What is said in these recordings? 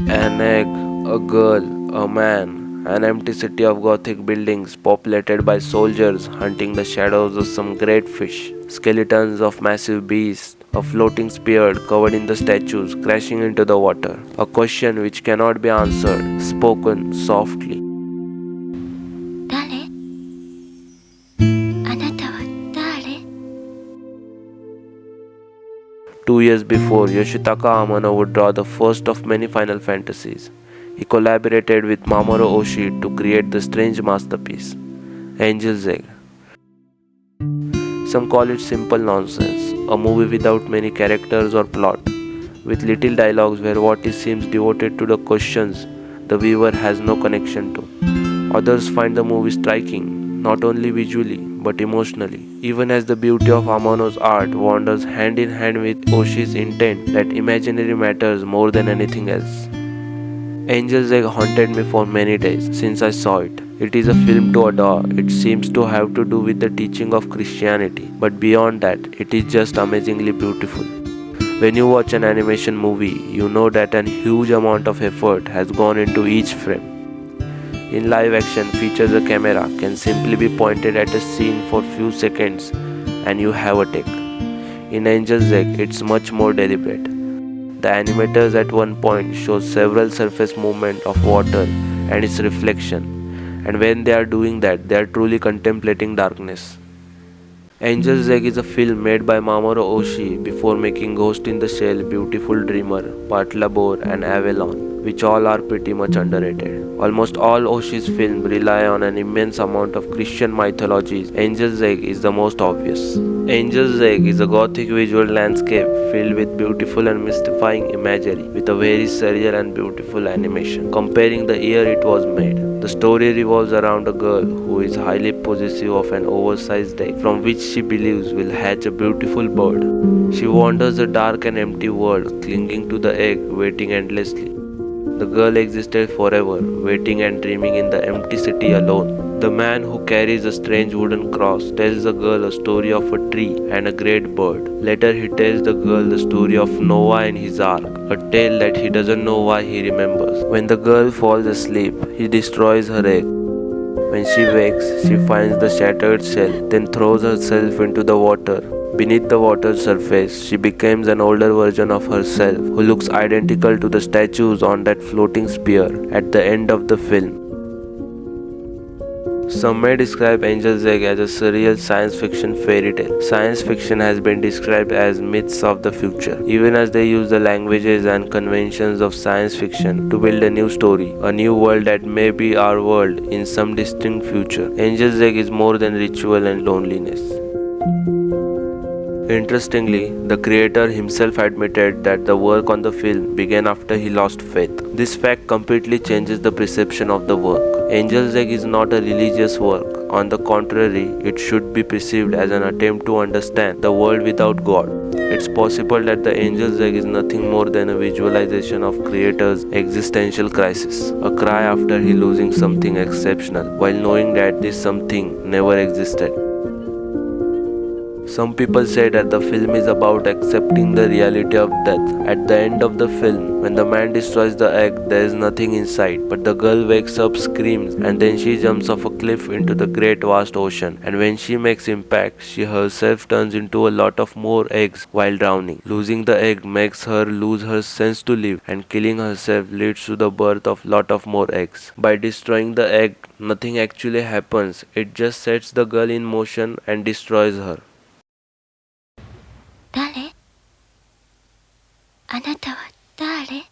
An egg, a girl, a man, an empty city of Gothic buildings populated by soldiers hunting the shadows of some great fish, skeletons of massive beasts, a floating spear covered in the statues crashing into the water, a question which cannot be answered, spoken softly. 誰あなたは誰 2 years before, Yoshitaka Amano would draw the first of many Final Fantasies. He collaborated with Mamoru Oshii to create the strange masterpiece, Angel's Egg. Some call it simple nonsense, a movie without many characters or plot, with little dialogues where what it seems devoted to the questions the viewer has no connection to. Others find the movie striking, not only visually but emotionally, even as the beauty of Amano's art wanders hand in hand with Oshii's intent that imaginary matters more than anything else. Angel's Egg haunted me for many days since I saw it. It is a film to adore. It seems to have to do with the teaching of Christianity, but beyond that, it is just amazingly beautiful. When you watch an animation movie, you know that a huge amount of effort has gone into each frame. In live action, features a camera can simply be pointed at a scene for few seconds and you have a take. In Angel's Egg, it's much more deliberate. The animators at one point show several surface movements of water and its reflection, and when they are doing that, they are truly contemplating darkness. Angel's Egg is a film made by Mamoru Oshii before making Ghost in the Shell, Beautiful Dreamer, Part Labor and Avalon, which all are pretty much underrated. Almost all Oshii's films rely on an immense amount of Christian mythology. Angel's Egg is the most obvious. Angel's Egg is a gothic visual landscape filled with beautiful and mystifying imagery with a very surreal and beautiful animation. Comparing the year it was made, the story revolves around a girl who is highly possessive of an oversized egg from which she believes will hatch a beautiful bird. She wanders a dark and empty world, clinging to the egg, waiting endlessly. The girl existed forever, waiting and dreaming in the empty city alone. The man who carries a strange wooden cross tells the girl a story of a tree and a great bird. Later he tells the girl the story of Noah and his ark, a tale that he doesn't know why he remembers. When the girl falls asleep, he destroys her egg. When she wakes, she finds the shattered shell, then throws herself into the water. Beneath the water's surface, she becomes an older version of herself who looks identical to the statues on that floating spear at the end of the film. Some may describe Angel's Egg as a surreal science fiction fairy tale. Science fiction has been described as myths of the future, even as they use the languages and conventions of science fiction to build a new story, a new world that may be our world in some distinct future. Angel's Egg is more than ritual and loneliness. Interestingly, the creator himself admitted that the work on the film began after he lost faith. This fact completely changes the perception of the work. Angel's Egg is not a religious work. On the contrary, it should be perceived as an attempt to understand the world without God. It's possible that the Angel's Egg is nothing more than a visualization of creator's existential crisis, a cry after he losing something exceptional, while knowing that this something never existed. Some people say that the film is about accepting the reality of death. At the end of the film, when the man destroys the egg, there is nothing inside, but the girl wakes up, screams, and then she jumps off a cliff into the great vast ocean. And when she makes impact, she herself turns into a lot of more eggs while drowning. Losing the egg makes her lose her sense to live, and killing herself leads to the birth of lot of more eggs. By destroying the egg, nothing actually happens. It just sets the girl in motion and destroys her. 誰あなたは誰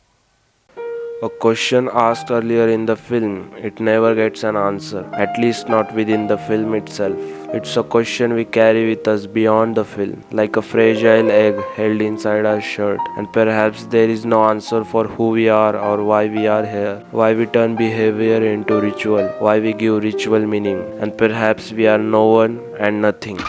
A question asked earlier in the film, it never gets an answer, at least not within the film itself. It's a question we carry with us beyond the film, like a fragile egg held inside our shirt. And perhaps there is no answer for who we are or why we are here, why we turn behavior into ritual, why we give ritual meaning, and perhaps we are no one and nothing.